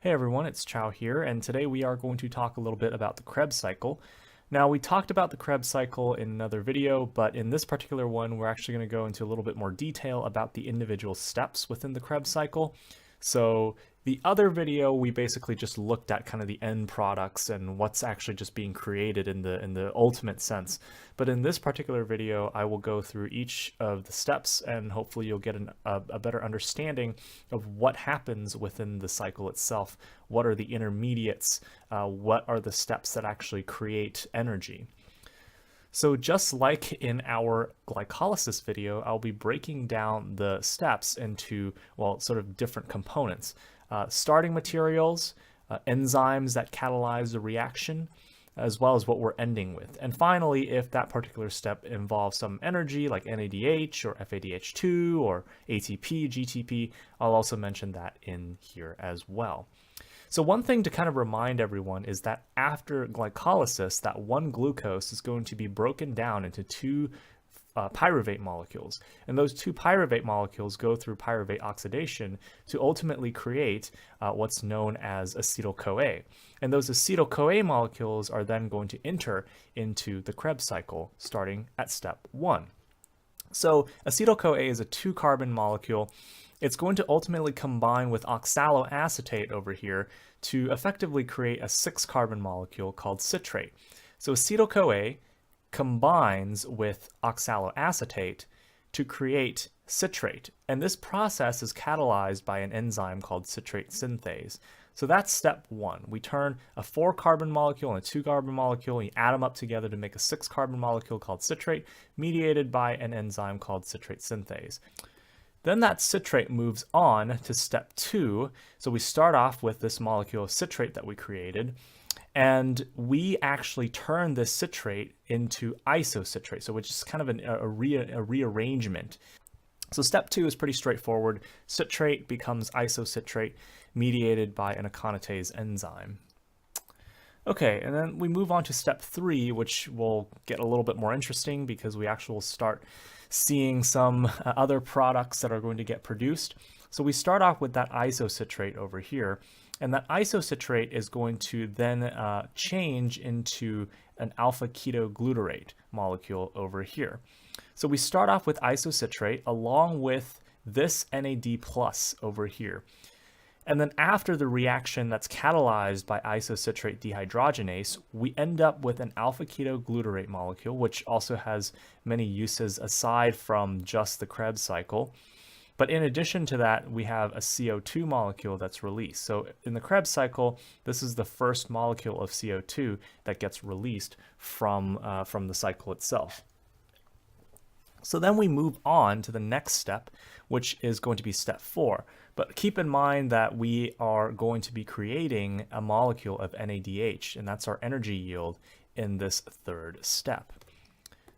Hey everyone, it's Chow here, and today we are going to talk a little bit about the Krebs cycle. Now, we talked about the Krebs cycle in another video, but in this particular one, we're actually going to go into a little bit more detail about the individual steps within the Krebs cycle. So the other video, we basically just looked at kind of the end products and what's actually just being created in the ultimate sense. But in this particular video, I will go through each of the steps, and hopefully you'll get a better understanding of what happens within the cycle itself. What are the intermediates? What are the steps that actually create energy? So just like in our glycolysis video, I'll be breaking down the steps into, well, sort of different components. Starting materials, enzymes that catalyze the reaction, as well as what we're ending with. And finally, if that particular step involves some energy like NADH or FADH2 or ATP, GTP, I'll also mention that in here as well. So one thing to kind of remind everyone is that after glycolysis, that one glucose is going to be broken down into two pyruvate molecules. And those two pyruvate molecules go through pyruvate oxidation to ultimately create what's known as acetyl-CoA. And those acetyl-CoA molecules are then going to enter into the Krebs cycle starting at step 1. So acetyl-CoA is a 2-carbon molecule. It's going to ultimately combine with oxaloacetate over here to effectively create a 6-carbon molecule called citrate. So acetyl-CoA combines with oxaloacetate to create citrate, and this process is catalyzed by an enzyme called citrate synthase. So that's step 1. We turn a 4-carbon molecule and a 2-carbon molecule, and you add them up together to make a 6-carbon molecule called citrate, mediated by an enzyme called citrate synthase. Then that citrate moves on to step 2. So we start off with this molecule of citrate that we created, and we actually turn this citrate into isocitrate, so which is kind of a rearrangement. So step 2 is pretty straightforward. Citrate becomes isocitrate, mediated by an aconitase enzyme. Okay, and then we move on to step 3, which will get a little bit more interesting because we actually will start seeing some other products that are going to get produced. So we start off with that isocitrate over here, and that isocitrate is going to then change into an alpha-ketoglutarate molecule over here. So we start off with isocitrate along with this NAD+ over here. And then after the reaction that's catalyzed by isocitrate dehydrogenase, we end up with an alpha-ketoglutarate molecule, which also has many uses aside from just the Krebs cycle. But in addition to that, we have a CO2 molecule that's released. So in the Krebs cycle, this is the first molecule of CO2 that gets released from the cycle itself. So then we move on to the next step, which is going to be step 4. But keep in mind that we are going to be creating a molecule of NADH, and that's our energy yield in this 3rd step.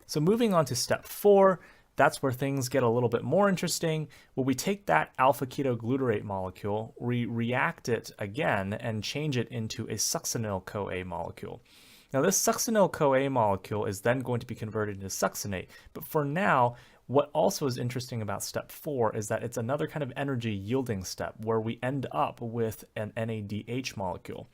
So moving on to step 4, that's where things get a little bit more interesting. Well, we take that alpha-ketoglutarate molecule, we react it again, and change it into a succinyl-CoA molecule. Now, this succinyl-CoA molecule is then going to be converted into succinate, but for now, what also is interesting about step 4 is that it's another kind of energy yielding step where we end up with an NADH molecule.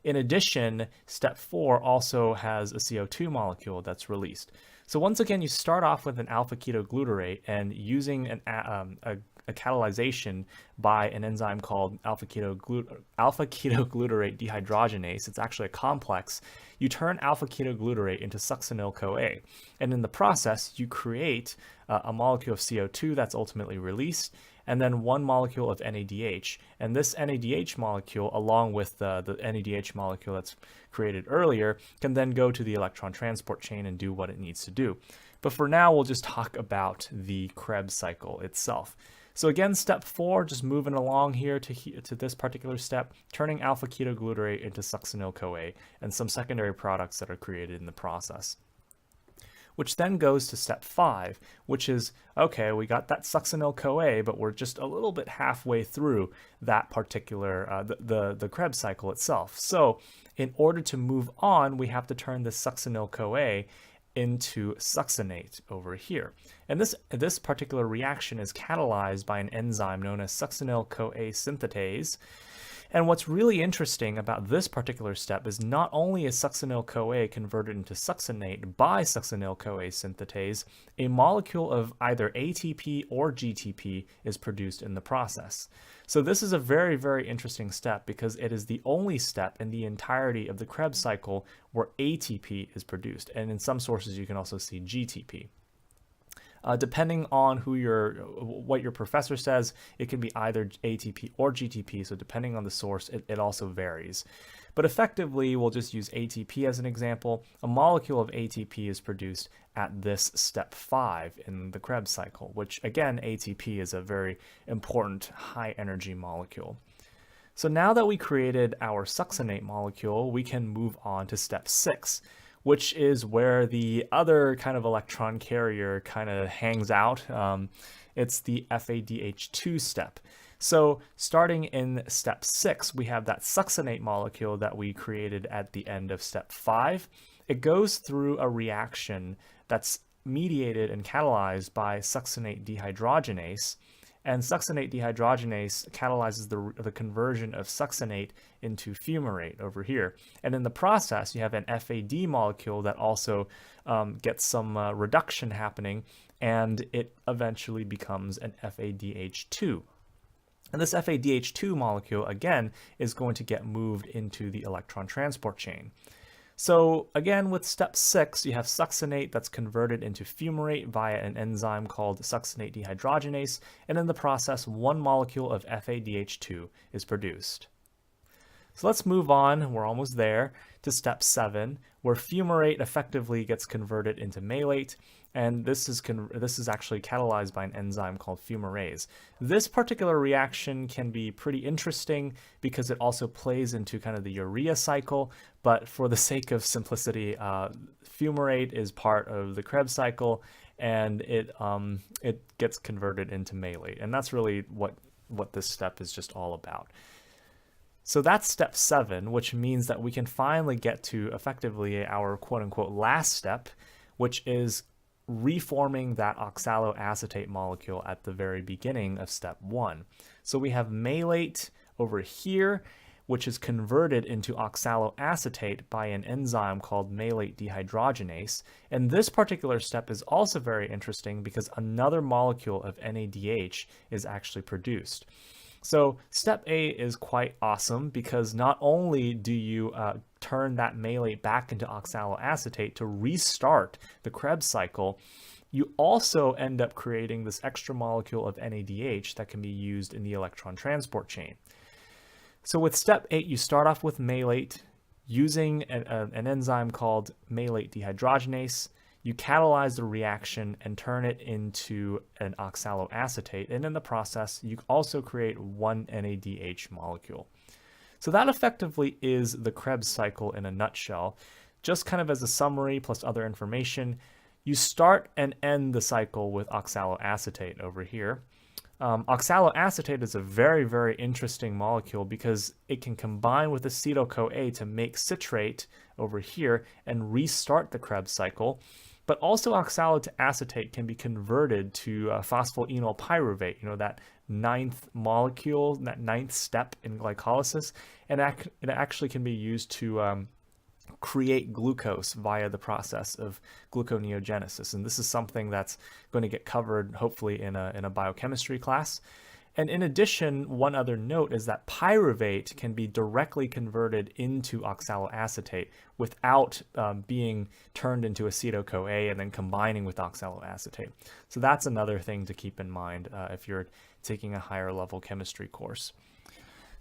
In addition, step 4 also has a CO2 molecule that's released. So once again, you start off with an alpha-ketoglutarate, and using a catalyzation by an enzyme called alpha-ketoglutarate dehydrogenase, it's actually a complex, you turn alpha-ketoglutarate into succinyl-CoA. And in the process, you create a molecule of CO2 that's ultimately released, and then one molecule of NADH. And this NADH molecule, along with the NADH molecule that's created earlier, can then go to the electron transport chain and do what it needs to do. But for now, we'll just talk about the Krebs cycle itself. So again, step 4, just moving along here to this particular step, turning alpha-ketoglutarate into succinyl-CoA and some secondary products that are created in the process. Which then goes to step 5, which is, okay, we got that succinyl-CoA, but we're just a little bit halfway through that particular, the Krebs cycle itself. So in order to move on, we have to turn this succinyl-CoA into succinate over here. And this particular reaction is catalyzed by an enzyme known as succinyl-CoA synthetase. And what's really interesting about this particular step is not only is succinyl-CoA converted into succinate by succinyl-CoA synthetase, a molecule of either ATP or GTP is produced in the process. So this is a very, very interesting step because it is the only step in the entirety of the Krebs cycle where ATP is produced. And in some sources, you can also see GTP. Depending on what your professor says, it can be either ATP or GTP, so depending on the source, it also varies. But effectively, we'll just use ATP as an example. A molecule of ATP is produced at this step 5 in the Krebs cycle, which again, ATP is a very important high energy molecule. So now that we created our succinate molecule, we can move on to step 6. Which is where the other kind of electron carrier kind of hangs out. It's the Fadh2 step. So starting in step 6, we have that succinate molecule that we created at the end of step 5. It goes through a reaction that's mediated and catalyzed by succinate dehydrogenase. And succinate dehydrogenase catalyzes the conversion of succinate into fumarate over here. And in the process, you have an Fad molecule that also gets some reduction happening, and it eventually becomes an Fadh2. And this Fadh2 molecule, again, is going to get moved into the electron transport chain. So again, with step 6, you have succinate that's converted into fumarate via an enzyme called succinate dehydrogenase, and in the process, one molecule of Fadh2 is produced. So let's move on, we're almost there, to step 7, where fumarate effectively gets converted into malate, and this is actually catalyzed by an enzyme called fumarase. This particular reaction can be pretty interesting because it also plays into kind of the urea cycle, but for the sake of simplicity, fumarate is part of the Krebs cycle, and it gets converted into malate, and that's really what this step is just all about. So that's step 7, which means that we can finally get to effectively our quote-unquote last step, which is reforming that oxaloacetate molecule at the very beginning of step 1. So we have malate over here, which is converted into oxaloacetate by an enzyme called malate dehydrogenase. And this particular step is also very interesting because another molecule of NADH is actually produced. So step 8 is quite awesome because not only do you turn that malate back into oxaloacetate to restart the Krebs cycle, you also end up creating this extra molecule of NADH that can be used in the electron transport chain. So with step 8, you start off with malate using an enzyme called malate dehydrogenase. You catalyze the reaction and turn it into an oxaloacetate, and in the process, you also create one NADH molecule. So that effectively is the Krebs cycle in a nutshell. Just kind of as a summary plus other information, you start and end the cycle with oxaloacetate over here. Oxaloacetate is a very, very interesting molecule because it can combine with acetyl-CoA to make citrate over here and restart the Krebs cycle. But also oxaloacetate can be converted to phosphoenol pyruvate, that 9th molecule, that 9th step in glycolysis, and it actually can be used to create glucose via the process of gluconeogenesis. And this is something that's going to get covered hopefully in a biochemistry class. And in addition, one other note is that pyruvate can be directly converted into oxaloacetate without being turned into acetyl-CoA and then combining with oxaloacetate. So that's another thing to keep in mind if you're taking a higher level chemistry course.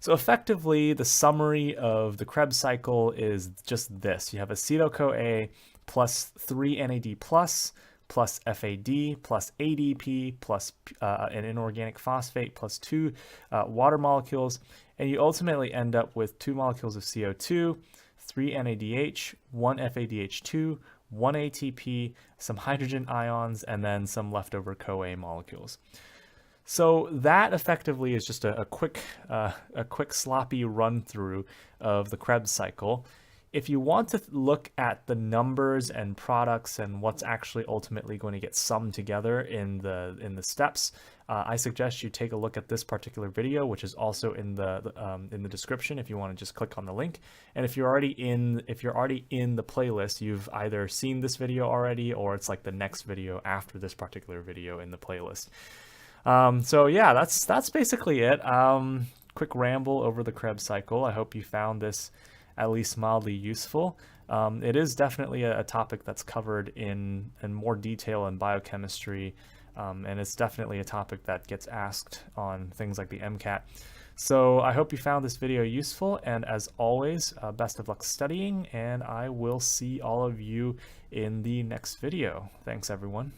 So effectively, the summary of the Krebs cycle is just this. You have acetyl-CoA plus 3 NAD plus FAD plus ADP plus an inorganic phosphate plus 2 water molecules, and you ultimately end up with 2 molecules of CO2, 3 NADH, 1 FADH2, 1 ATP, some hydrogen ions, and then some leftover CoA molecules. So that effectively is just a quick sloppy run through of the Krebs cycle. If you want to look at the numbers and products and what's actually ultimately going to get summed together in the steps, I suggest you take a look at this particular video, which is also in the description if you want to just click on the link. And if you're already in the playlist, you've either seen this video already, or it's like the next video after this particular video in the playlist. So yeah, that's basically it. Quick ramble over the Krebs cycle. I hope you found this at least mildly useful. It is definitely a topic that's covered in more detail in biochemistry, and it's definitely a topic that gets asked on things like the MCAT. So I hope you found this video useful, and as always, best of luck studying, and I will see all of you in the next video. Thanks, everyone.